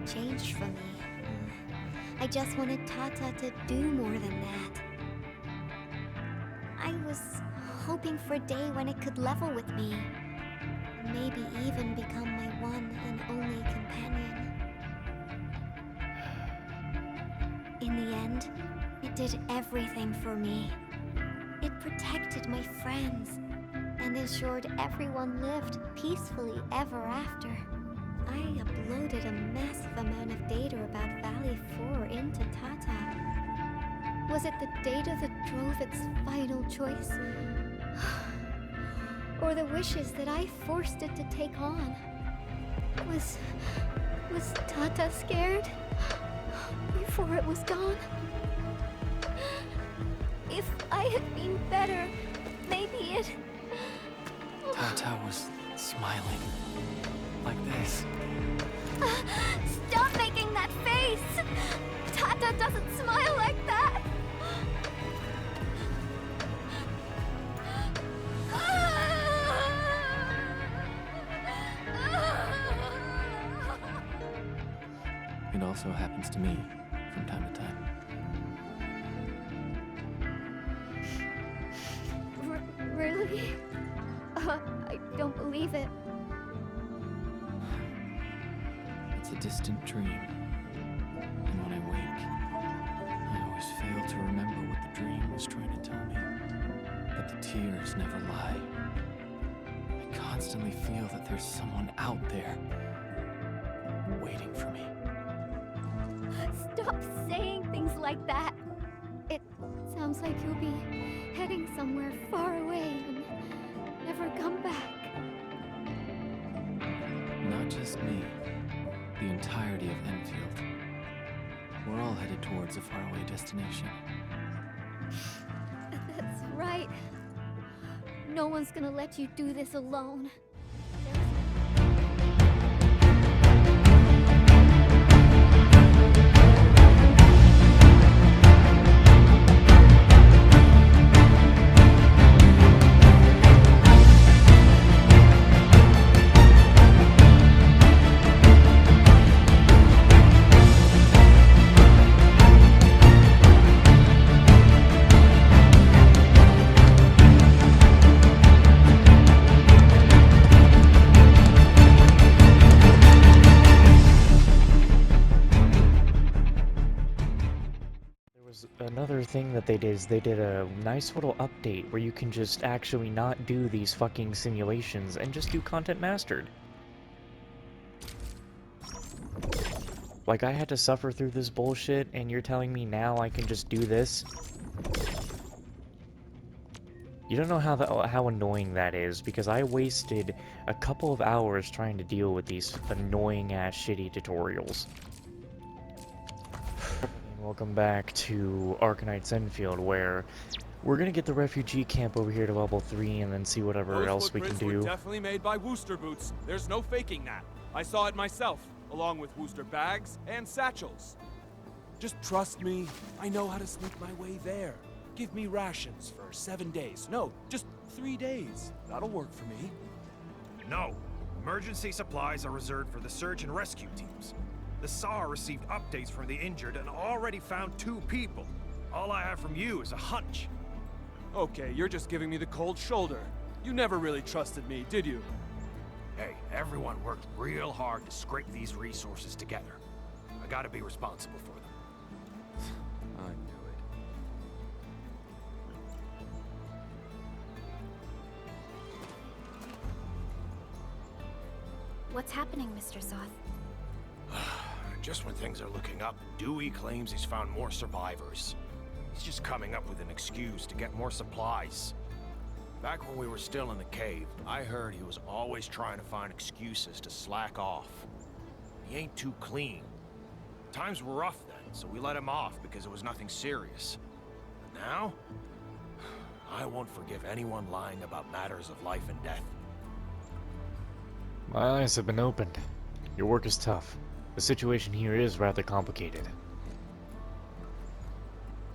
changed for me. I just wanted Tata to do more than that. I was hoping for a day when it could level with me. Maybe even become my one and only companion. In the end, it did everything for me. It protected my friends and ensured everyone lived peacefully ever after. I uploaded a massive amount of data about Valley 4 into Tata. Was it the data that drove its final choice? Or the wishes that I forced it to take on? Was Tata scared before it was gone? If I had been better, maybe it... Tata was smiling. Like this. Stop making that face! Tata doesn't smile like that! It also happens to me from time to time. Really? I don't believe it. It's a distant dream. And when I wake, I always fail to remember what the dream was trying to tell me. But the tears never lie. I constantly feel that there's someone out there waiting for me. Stop saying things like that. It sounds like you'll be heading somewhere far away and never come back. Not just me. The entirety of Enfield. We're all headed towards a faraway destination. That's right. No one's gonna let you do this alone. Another thing that they did is they did a nice little update where you can just actually not do these fucking simulations and just do content mastered. Like, I had to suffer through this bullshit, and you're telling me now I can just do this? You don't know how annoying that is, because I wasted a couple of hours trying to deal with these annoying-ass shitty tutorials. Welcome back to Arknights Endfield, where we're gonna get the refugee camp over here to level 3 and then see whatever else we can do. Those footprints were definitely made by Wooster boots. There's no faking that. I saw it myself, along with Wooster bags and satchels. Just trust me. I know how to sneak my way there. Give me rations for 7 days. No, just 3 days. That'll work for me. No. Emergency supplies are reserved for the search and rescue teams. The SAR received updates from the injured and already found 2 people. All I have from you is a hunch. Okay, you're just giving me the cold shoulder. You never really trusted me, did you? Hey, everyone worked real hard to scrape these resources together. I gotta be responsible for them. I knew it. What's happening, Mr. Soth? Just when things are looking up, Dewey claims he's found more survivors. He's just coming up with an excuse to get more supplies. Back when we were still in the cave, I heard he was always trying to find excuses to slack off. He ain't too clean. Times were rough then, so we let him off because it was nothing serious. But now, I won't forgive anyone lying about matters of life and death. My eyes have been opened. Your work is tough. The situation here is rather complicated.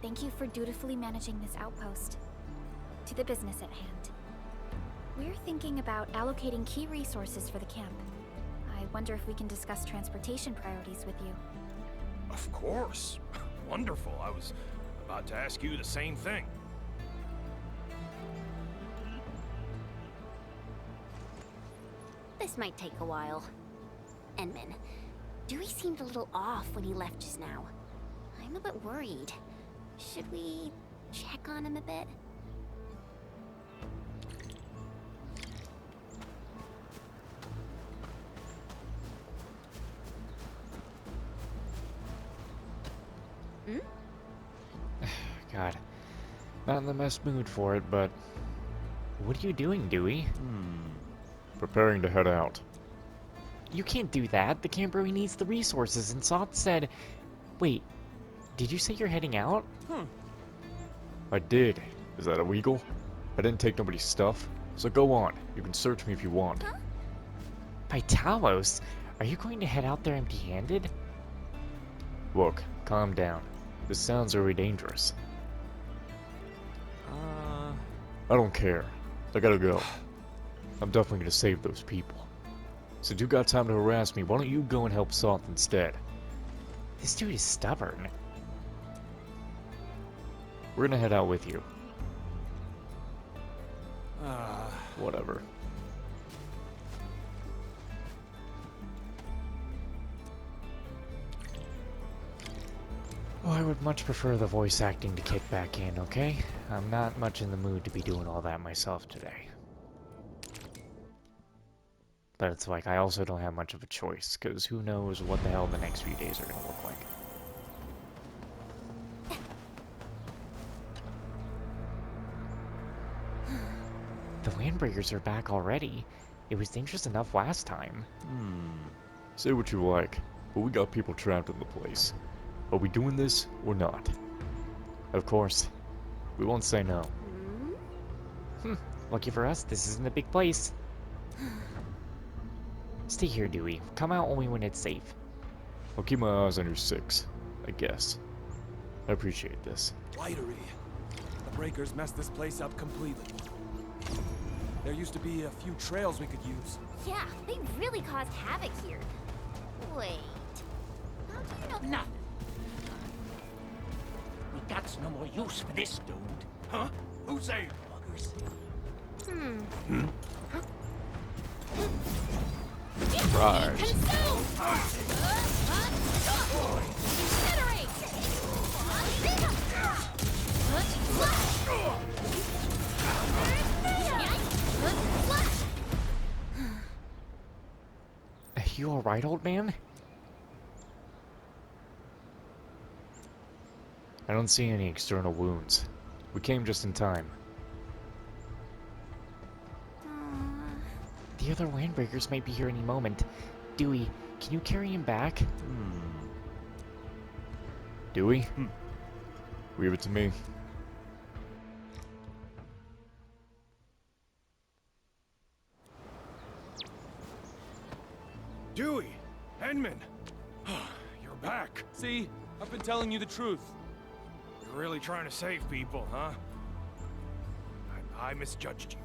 Thank you for dutifully managing this outpost. To the business at hand. We're thinking about allocating key resources for the camp. I wonder if we can discuss transportation priorities with you. Of course. Wonderful. I was about to ask you the same thing. This might take a while. Enman, Dewey seemed a little off when he left just now. I'm a bit worried. Should we check on him a bit? God, not in the best mood for it, but what are you doing, Dewey? Preparing to head out. You can't do that. The Cambrui needs the resources, and Soth said... Wait, did you say you're heading out? I did. Is that illegal? I didn't take nobody's stuff, so go on. You can search me if you want. By Talos? Are you going to head out there empty-handed? Look, calm down. This sounds very dangerous. I don't care. I gotta go. I'm definitely gonna save those people. Since you got time to harass me, why don't you go and help Soth instead? This dude is stubborn. We're gonna head out with you. Whatever. Oh, I would much prefer the voice acting to kick back in, okay? I'm not much in the mood to be doing all that myself today. But it's like, I also don't have much of a choice, because who knows what the hell the next few days are going to look like. The Landbreakers are back already. It was dangerous enough last time. Say what you like, but we got people trapped in the place. Are we doing this or not? Of course. We won't say no. Lucky for us, this isn't a big place. Stay here, Dewey. Come out only when it's safe. I'll keep my eyes on your six, I guess. I appreciate this. Whitery. The breakers messed this place up completely. There used to be a few trails we could use. Yeah, they really caused havoc here. Wait. How do you know? Nothing. We got no more use for this dude. Huh? Who's they? Buggers. Right. Consume! You alright, old man? I don't see any external wounds. We came just in time. The other Landbreakers might be here any moment. Dewey, can you carry him back? Dewey? Leave it to me. Dewey! Enman! You're back. See? I've been telling you the truth. You're really trying to save people, huh? I misjudged you.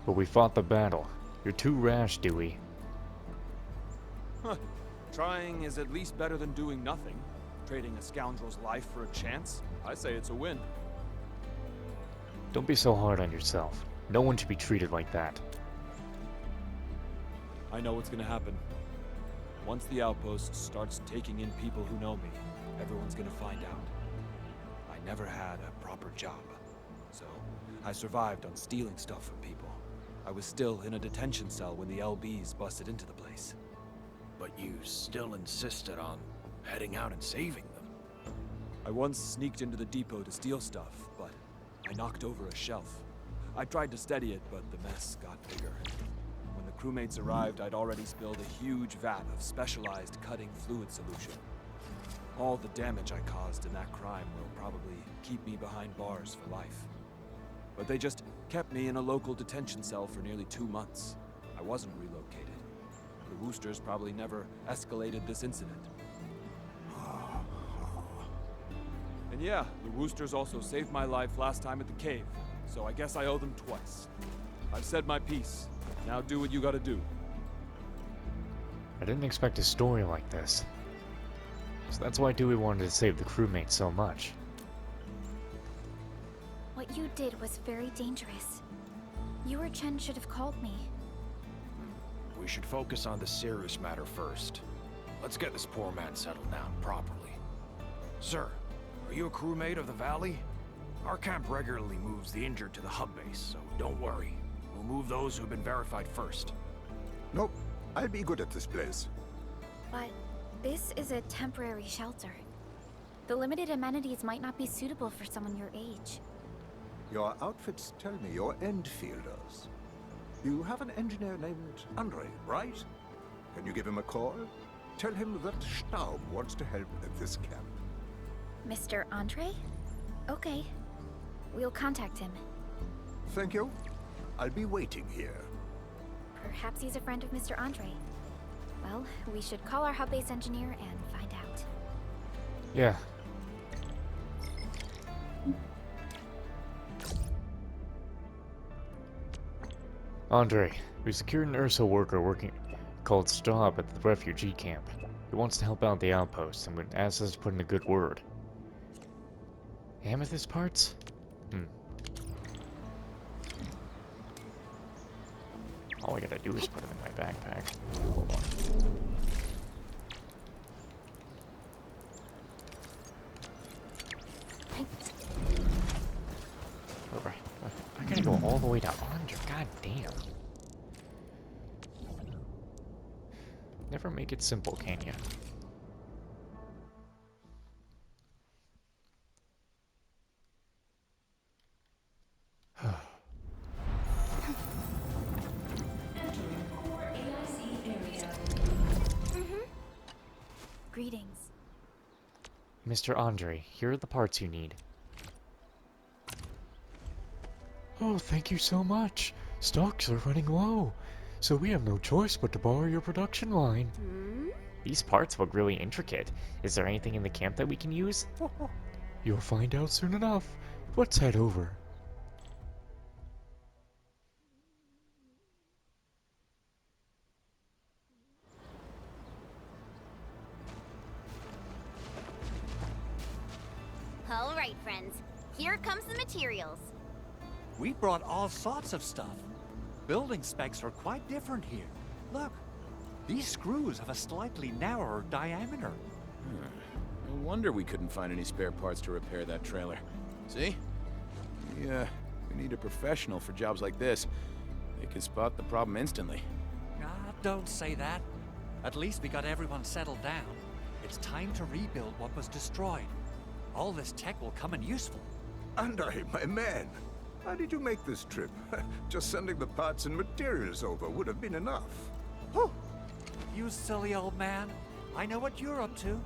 But we fought the battle. You're too rash, Dewey. Huh. Trying is at least better than doing nothing. Trading a scoundrel's life for a chance? I say it's a win. Don't be so hard on yourself. No one should be treated like that. I know what's gonna happen. Once the outpost starts taking in people who know me, everyone's gonna find out. I never had a proper job, so I survived on stealing stuff from people. I was still in a detention cell when the LBs busted into the place. But you still insisted on heading out and saving them. I once sneaked into the depot to steal stuff, but I knocked over a shelf. I tried to steady it, but the mess got bigger. When the crewmates arrived, I'd already spilled a huge vat of specialized cutting fluid solution. All the damage I caused in that crime will probably keep me behind bars for life. But they just kept me in a local detention cell for nearly 2 months. I wasn't relocated. The Woosters probably never escalated this incident. And yeah, the Woosters also saved my life last time at the cave, so I guess I owe them twice. I've said my piece. Now do what you gotta do. I didn't expect a story like this. So that's why Dewey wanted to save the crewmates so much. What you did was very dangerous. You or Chen should have called me. We should focus on the serious matter first. Let's get this poor man settled down properly. Sir, are you a crewmate of the Valley? Our camp regularly moves the injured to the hub base, so don't worry. We'll move those who've been verified first. Nope, I'll be good at this place. But this is a temporary shelter. The limited amenities might not be suitable for someone your age. Your outfits tell me you're endfielders. You have an engineer named Andre, right? Can you give him a call? Tell him that Staub wants to help at this camp. Mr. Andre? Okay. We'll contact him. Thank you. I'll be waiting here. Perhaps he's a friend of Mr. Andre. Well, we should call our hub base engineer and find out. Yeah. Andre, we secured an Ursa worker working called Staub at the refugee camp. He wants to help out the outpost and would ask us to put in a good word. Amethyst parts? All I gotta do is put them in my backpack. Hold on. Alright. I gotta go all the way to Andre. God damn. Never make it simple, can you? Greetings. Mr. Andre, here are the parts you need. Oh, thank you so much. Stocks are running low, so we have no choice but to borrow your production line. These parts look really intricate. Is there anything in the camp that we can use? You'll find out soon enough. Let's head over. All right, friends. Here comes the materials. We brought all sorts of stuff. Building specs are quite different here. Look, these screws have a slightly narrower diameter. No wonder we couldn't find any spare parts to repair that trailer. See? We need a professional for jobs like this. They can spot the problem instantly. Ah, don't say that. At least we got everyone settled down. It's time to rebuild what was destroyed. All this tech will come in useful. Andre, my man. How did you make this trip? Just sending the parts and materials over would have been enough. Whew. You silly old man. I know what you're up to.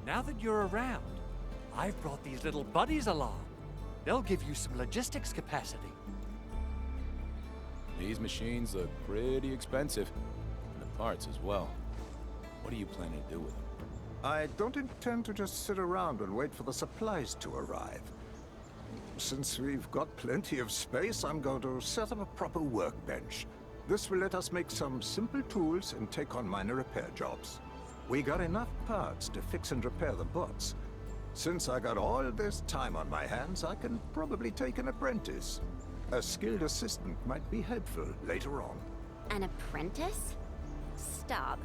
Now that you're around, I've brought these little buddies along. They'll give you some logistics capacity. These machines look pretty expensive. And the parts as well. What do you plan to do with them? I don't intend to just sit around and wait for the supplies to arrive. Since we've got plenty of space, I'm going to set up a proper workbench. This will let us make some simple tools and take on minor repair jobs. We got enough parts to fix and repair the bots. Since I got all this time on my hands, I can probably take an apprentice. A skilled assistant might be helpful later on. An apprentice? Stop.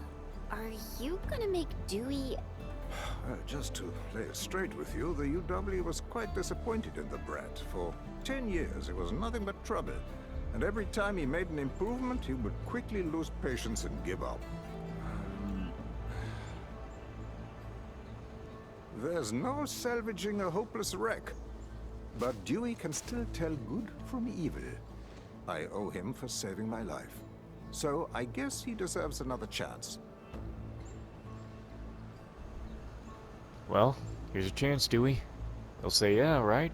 Are you gonna make Dewey... Just to lay it straight with you, the UW was quite disappointed in the brat. For 10 years, it was nothing but trouble. And every time he made an improvement, he would quickly lose patience and give up. There's no salvaging a hopeless wreck. But Dewey can still tell good from evil. I owe him for saving my life. So I guess he deserves another chance. Well, here's a chance, Dewey. They'll say yeah, right?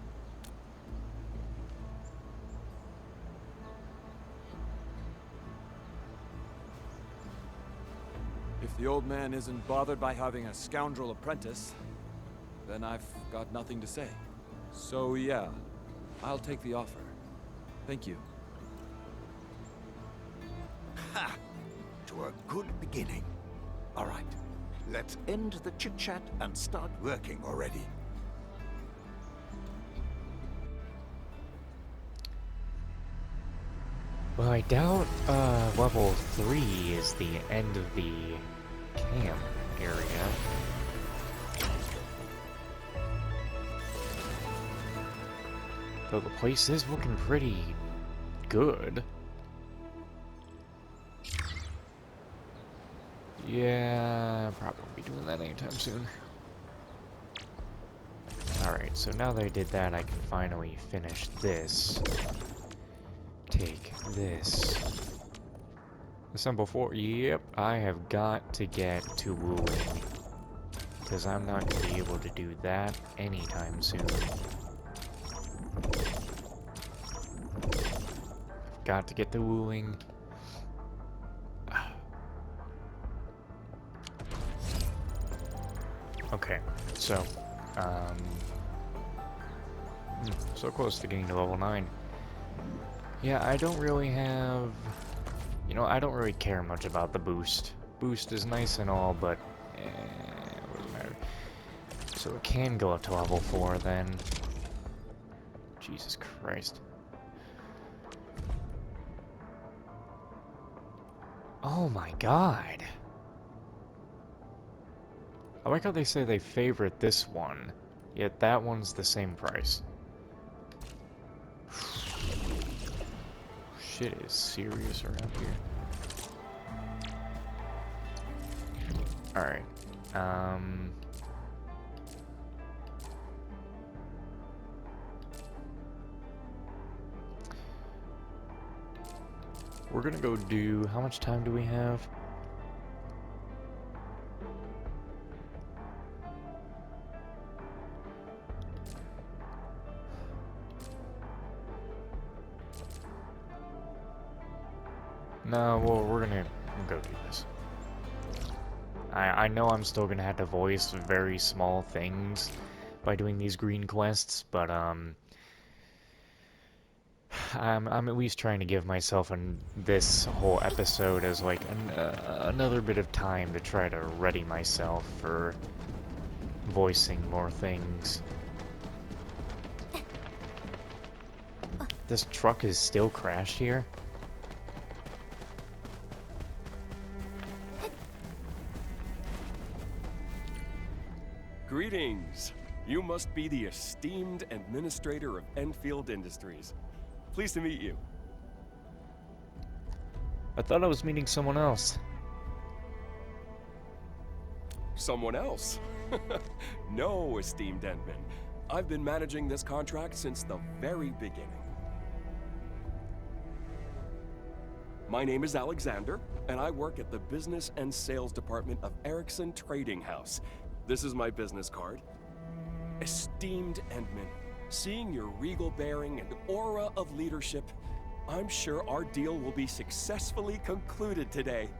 If the old man isn't bothered by having a scoundrel apprentice, then I've got nothing to say. So yeah, I'll take the offer. Thank you. Ha! To a good beginning. All right, let's end the chit-chat and start working already. Well, I doubt level 3 is the end of the camp area. Though the place is looking pretty good. Yeah, probably won't be doing that anytime soon. Alright, so now that I did that, I can finally finish this. Take this. Assemble 4. Yep, I have got to get to wooing. Because I'm not going to be able to do that anytime soon. Got to get the wooing. Okay, so, so close to getting to level 9. Yeah, I don't really have, you know, I don't really care much about the boost. Boost is nice and all, but, what does it matter? So it can go up to level 4 then. Jesus Christ. Oh my god. I like how they say they favorite this one, yet that one's the same price. Shit is serious around here. Alright. We're gonna go do... How much time do we have? No, well, we're gonna go do this. I know I'm still gonna have to voice very small things by doing these green quests, but I'm at least trying to give myself this whole episode as like another bit of time to try to ready myself for voicing more things. This truck is still crashed here? Greetings. You must be the esteemed administrator of Enfield Industries. Pleased to meet you. I thought I was meeting someone else. Someone else? No, esteemed Entman. I've been managing this contract since the very beginning. My name is Alexander, and I work at the Business and Sales Department of Erickson Trading House. This is my business card. Esteemed Entman, seeing your regal bearing and aura of leadership, I'm sure our deal will be successfully concluded today.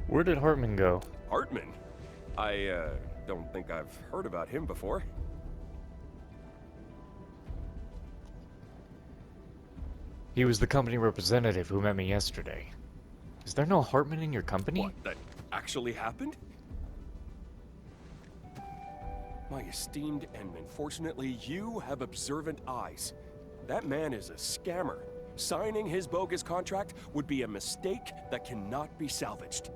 Where did Hartman go? Hartman? I don't think I've heard about him before. He was the company representative who met me yesterday. Is there no Hartman in your company? What, that actually happened? My esteemed Entman, fortunately you have observant eyes. That man is a scammer. Signing his bogus contract would be a mistake that cannot be salvaged.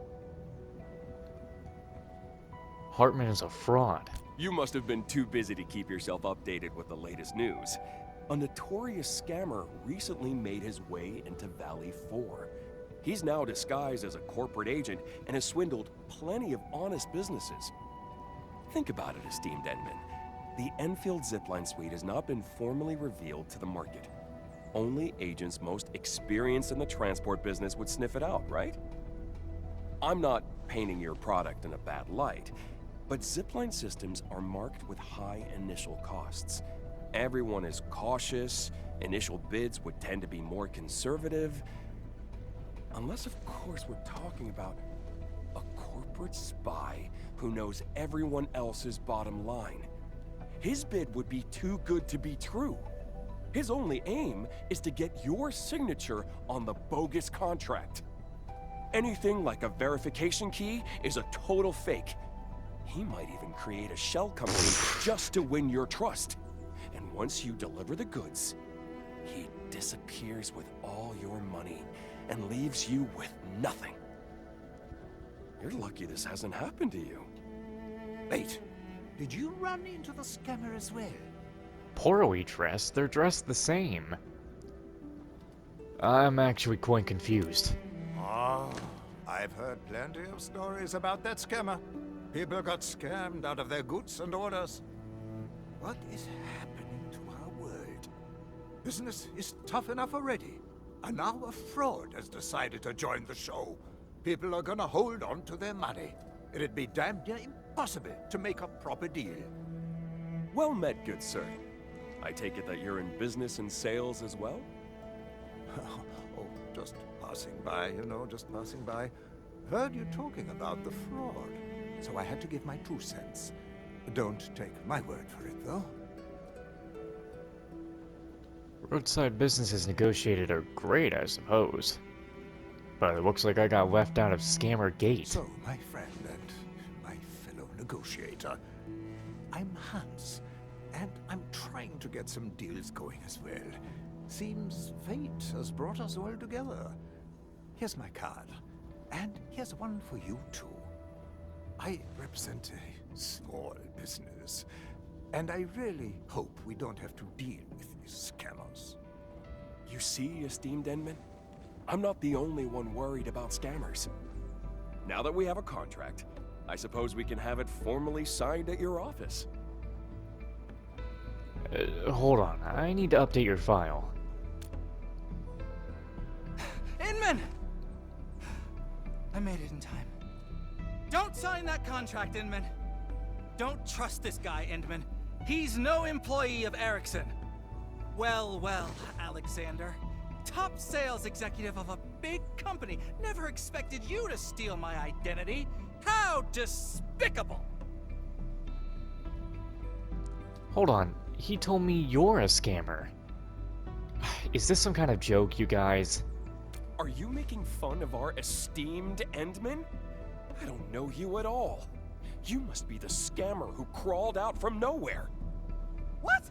Hartman is a fraud. You must have been too busy to keep yourself updated with the latest news. A notorious scammer recently made his way into Valley 4. He's now disguised as a corporate agent and has swindled plenty of honest businesses. Think about it, esteemed Entman. The Enfield zipline suite has not been formally revealed to the market. Only agents most experienced in the transport business would sniff it out, right? I'm not painting your product in a bad light, but zipline systems are marked with high initial costs. Everyone is cautious, initial bids would tend to be more conservative, unless of course we're talking about a corporate spy who knows everyone else's bottom line. His bid would be too good to be true. His only aim is to get your signature on the bogus contract. Anything like a verification key is a total fake. He might even create a shell company just to win your trust. And once you deliver the goods, he disappears with all your money and leaves you with nothing. You're lucky this hasn't happened to you. Wait, did you run into the scammer as well? Poorly dressed? They're dressed the same. I'm actually quite confused. Ah, I've heard plenty of stories about that scammer. People got scammed out of their goods and orders. What is happening to our world? Business is tough enough already, and now a fraud has decided to join the show. People are gonna hold on to their money. It'd be damn near impossible to make a proper deal. Well met, good sir. I take it that you're in business and sales as well? Oh, just passing by, just passing by. Heard you talking about the fraud, so I had to give my 2 cents. Don't take my word for it, though. Roadside businesses negotiated are great, I suppose. But it looks like I got left out of Scammer Gate. So, my friend and my fellow negotiator, I'm Hans, and I'm trying to get some deals going as well. Seems fate has brought us all together. Here's my card, and here's one for you too. I represent a small business, and I really hope we don't have to deal with these scammers. You see, esteemed Endman? I'm not the only one worried about scammers. Now that we have a contract, I suppose we can have it formally signed at your office. Hold on, I need to update your file. Inman! I made it in time. Don't sign that contract, Inman. Don't trust this guy, Endman. He's no employee of Ericsson. Well, Alexander. Top sales executive of a big company. Never expected you to steal my identity. How despicable! Hold on, he told me you're a scammer. Is this some kind of joke, you guys? Are you making fun of our esteemed Endman? I don't know you at all. You must be the scammer who crawled out from nowhere. What?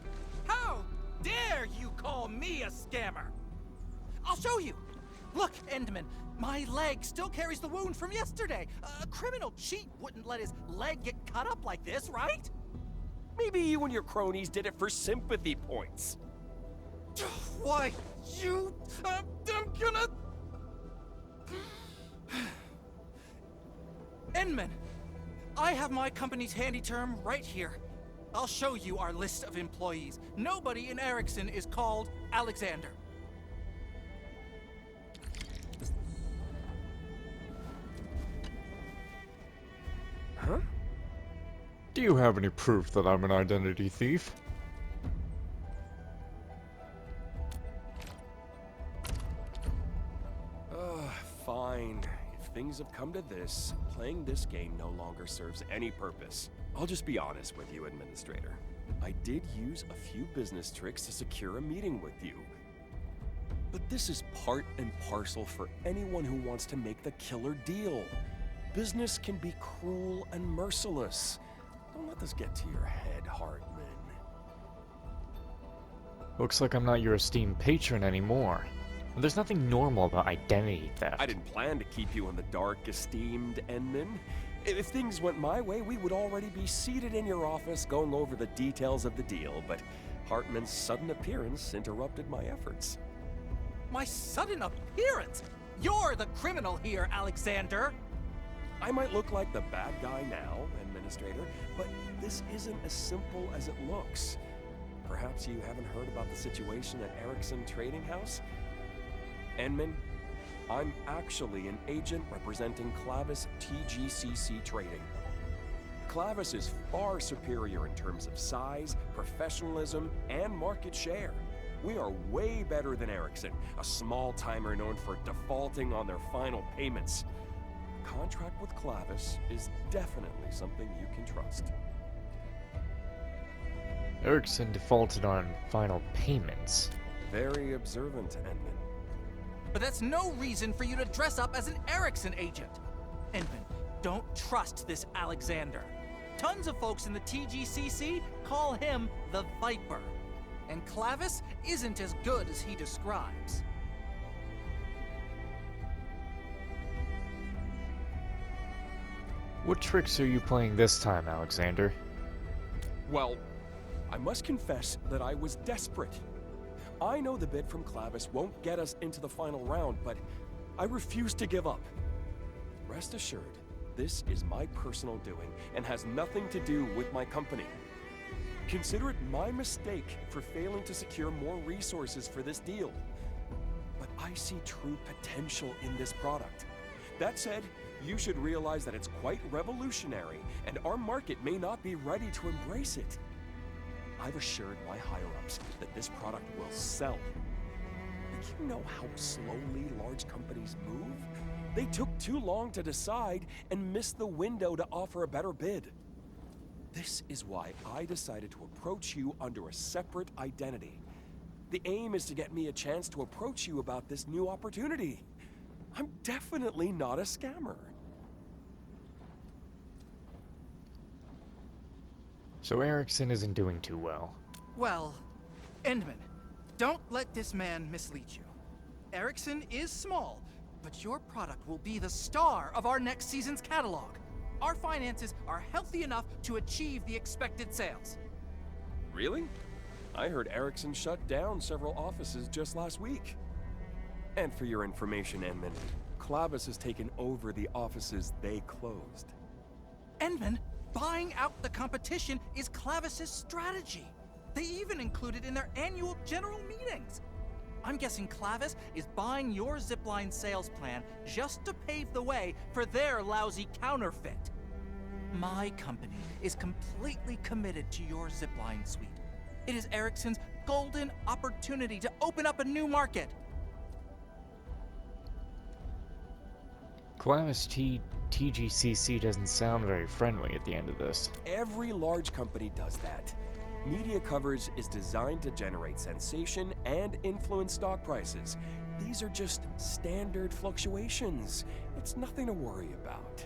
How dare you call me a scammer? I'll show you. Look, Endman, my leg still carries the wound from yesterday. A criminal cheat wouldn't let his leg get cut up like this, right? Maybe you and your cronies did it for sympathy points. Why, you... I'm gonna... Endman, I have my company's handy term right here. I'll show you our list of employees. Nobody in Ericsson is called Alexander. Huh? Do you have any proof that I'm an identity thief? Fine. If things have come to this, playing this game no longer serves any purpose. I'll just be honest with you, Administrator. I did use a few business tricks to secure a meeting with you. But this is part and parcel for anyone who wants to make the killer deal. Business can be cruel and merciless. Don't let this get to your head, Hartman. Looks like I'm not your esteemed patron anymore. There's nothing normal about identity theft. I didn't plan to keep you in the dark, esteemed Endman. If things went my way, we would already be seated in your office going over the details of the deal, but Hartman's sudden appearance interrupted my efforts. My sudden appearance? You're the criminal here, Alexander! I might look like the bad guy now, Administrator, but this isn't as simple as it looks. Perhaps you haven't heard about the situation at Ericsson Trading House? Endman, I'm actually an agent representing Clavis TGCC Trading. Clavis is far superior in terms of size, professionalism, and market share. We are way better than Ericsson, a small-timer known for defaulting on their final payments. A contract with Clavis is definitely something you can trust. Erickson defaulted on final payments. Very observant, Edmund. But that's no reason for you to dress up as an Erickson agent. Inman, don't trust this Alexander. Tons of folks in the TGCC call him the Viper. And Clavis isn't as good as he describes. What tricks are you playing this time, Alexander? Well, I must confess that I was desperate. I know the bid from Clavis won't get us into the final round, but I refuse to give up. Rest assured, this is my personal doing and has nothing to do with my company. Consider it my mistake for failing to secure more resources for this deal. But I see true potential in this product. That said, you should realize that it's quite revolutionary, and our market may not be ready to embrace it. I've assured my higher-ups that this product will sell. But you know how slowly large companies move? They took too long to decide and missed the window to offer a better bid. This is why I decided to approach you under a separate identity. The aim is to get me a chance to approach you about this new opportunity. I'm definitely not a scammer. So Erickson isn't doing too well. Well, Endman, don't let this man mislead you. Erickson is small, but your product will be the star of our next season's catalog. Our finances are healthy enough to achieve the expected sales. Really? I heard Erickson shut down several offices just last week. And for your information, Enman, Clavis has taken over the offices they closed. Endman, buying out the competition is Clavis's strategy. They even include it in their annual general meetings. I'm guessing Clavis is buying your zipline sales plan just to pave the way for their lousy counterfeit. My company is completely committed to your zipline suite. It is Erickson's golden opportunity to open up a new market. Clavis TGCC doesn't sound very friendly at the end of this. Every large company does that. Media coverage is designed to generate sensation and influence stock prices. These are just standard fluctuations. It's nothing to worry about.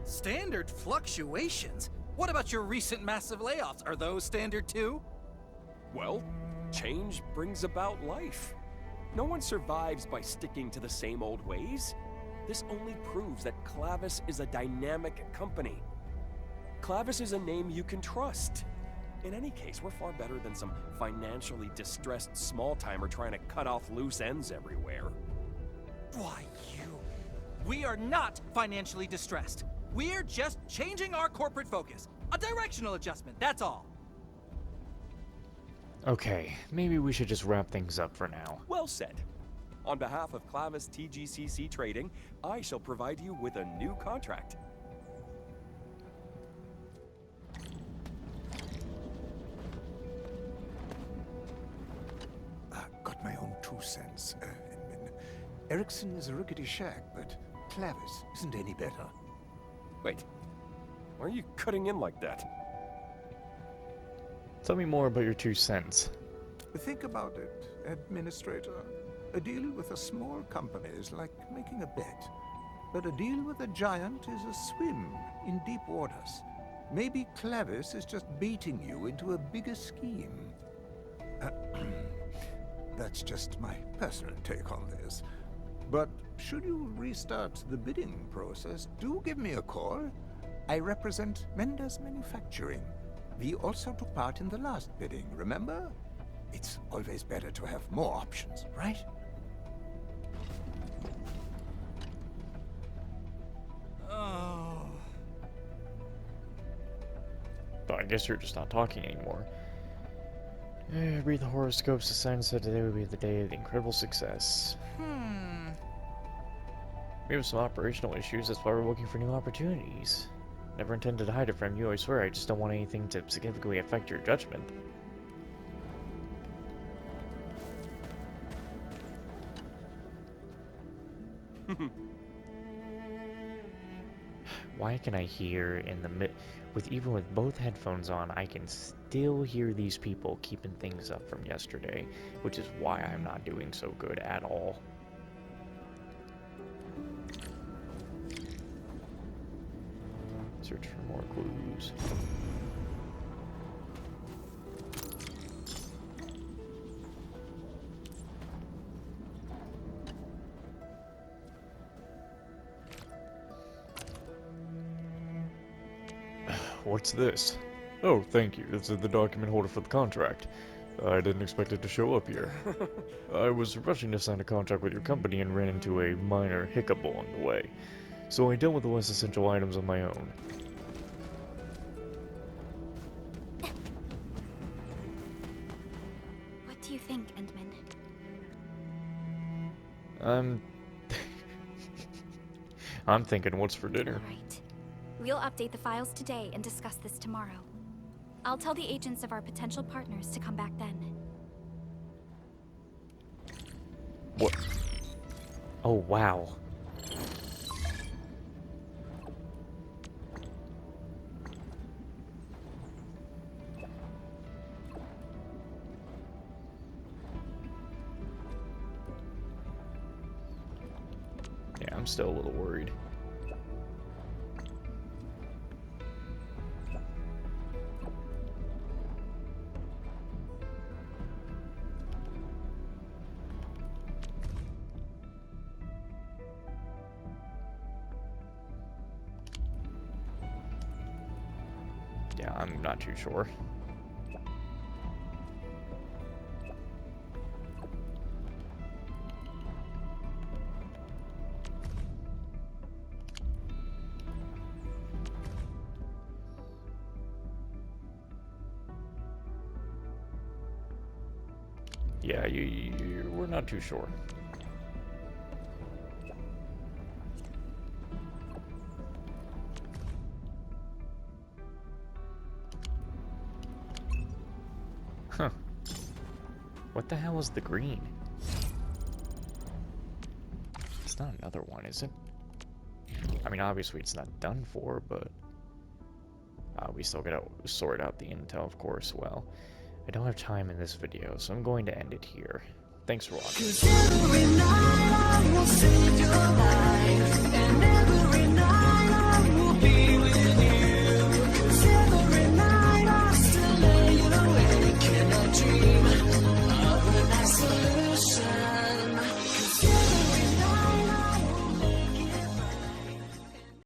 Standard fluctuations? What about your recent massive layoffs? Are those standard too? Well, change brings about life. No one survives by sticking to the same old ways. This only proves that Clavis is a dynamic company. Clavis is a name you can trust. In any case, we're far better than some financially distressed small-timer trying to cut off loose ends everywhere. Why, we are not financially distressed. We're just changing our corporate focus. A directional adjustment, that's all. Okay, maybe we should just wrap things up for now. Well said. On behalf of Clavis TGCC Trading, I shall provide you with a new contract. Got my own 2 cents, Edmund. Erickson is a rickety shack, but Clavis isn't any better. Wait, why are you cutting in like that? Tell me more about your 2 cents. Think about it, Administrator. A deal with a small company is like making a bet. But a deal with a giant is a swim in deep waters. Maybe Clavis is just baiting you into a bigger scheme. That's just my personal take on this. But should you restart the bidding process, do give me a call. I represent Mendes Manufacturing. We also took part in the last bidding, remember? It's always better to have more options, right? Oh. But I guess you're just not talking anymore. Read the horoscopes. The sign said today would be the day of the incredible success. We have some operational issues, that's why we're looking for new opportunities. Never intended to hide it from you, I swear. I just don't want anything to significantly affect your judgment. Why can I hear in the even with both headphones on, I can still hear these people keeping things up from yesterday, which is why I'm not doing so good at all. Search for more clues. What's this? Oh, thank you. This is the document holder for the contract. I didn't expect it to show up here. I was rushing to sign a contract with your company and ran into a minor hiccup along the way, so I dealt with the less essential items on my own. What do you think, Endman? I'm thinking, what's for dinner? All right. We'll update the files today and discuss this tomorrow. I'll tell the agents of our potential partners to come back then. What? Oh, wow. Yeah, I'm still a little worried. Yeah, I'm not too sure. Yeah, we're not too sure. Huh. What the hell is the green? It's not another one, is it? I mean, obviously it's not done for, but... we still gotta sort out the intel, of course. Well, I don't have time in this video, so I'm going to end it here. Thanks for watching. 'Cause every night I will save your life, and every night